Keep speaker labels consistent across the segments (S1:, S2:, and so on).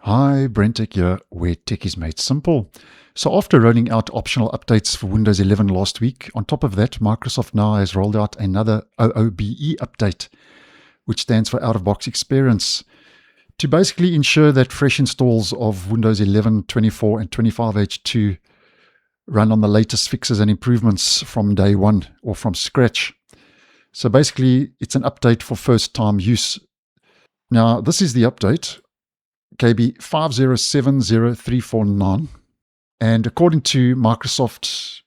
S1: Hi, BrenTech here, where tech is made simple. So after rolling out optional updates for Windows 11 last week, on top of that, Microsoft now has rolled out another OOBE update, which stands for Out-of-Box Experience, to basically ensure that fresh installs of Windows 11, 24, and 25H2 run on the latest fixes and improvements from day one or from scratch. So basically, it's an update for first-time use. Now, this is the update, KB5070349. And according to Microsoft,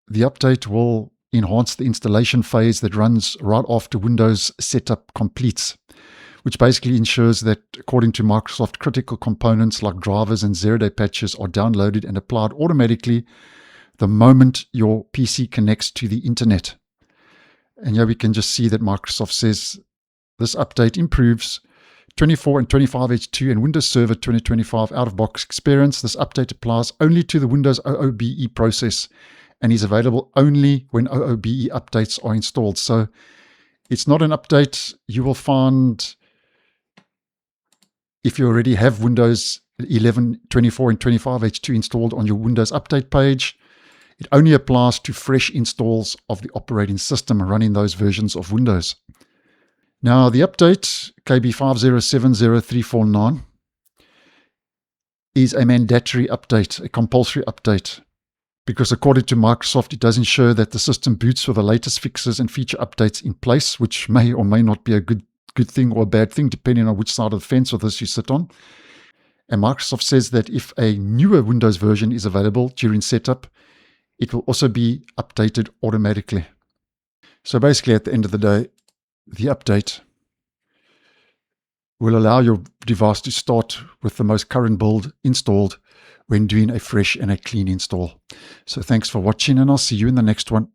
S1: the update will enhance the installation phase that runs right after Windows setup completes, which basically ensures that, according to Microsoft, critical components like drivers and zero-day patches are downloaded and applied automatically the moment your PC connects to the internet. And here we can just see that Microsoft says this update improves 24 and 25H2 and Windows Server 2025 out-of-box experience. This update applies only to the Windows OOBE process and is available only when OOBE updates are installed. So it's not an update you will find if you already have Windows 11, 24, and 25H2 installed on your Windows Update page. It only applies to fresh installs of the operating system running those versions of Windows. Now, the update, KB5070349, is a mandatory update, a compulsory update, because according to Microsoft, it does ensure that the system boots with the latest fixes and feature updates in place, which may or may not be a good thing or a bad thing, depending on which side of the fence of this you sit on. And Microsoft says that if a newer Windows version is available during setup, it will also be updated automatically. So basically, at the end of the day, the update will allow your device to start with the most current build installed when doing a fresh and a clean install. So thanks for watching, and I'll see you in the next one.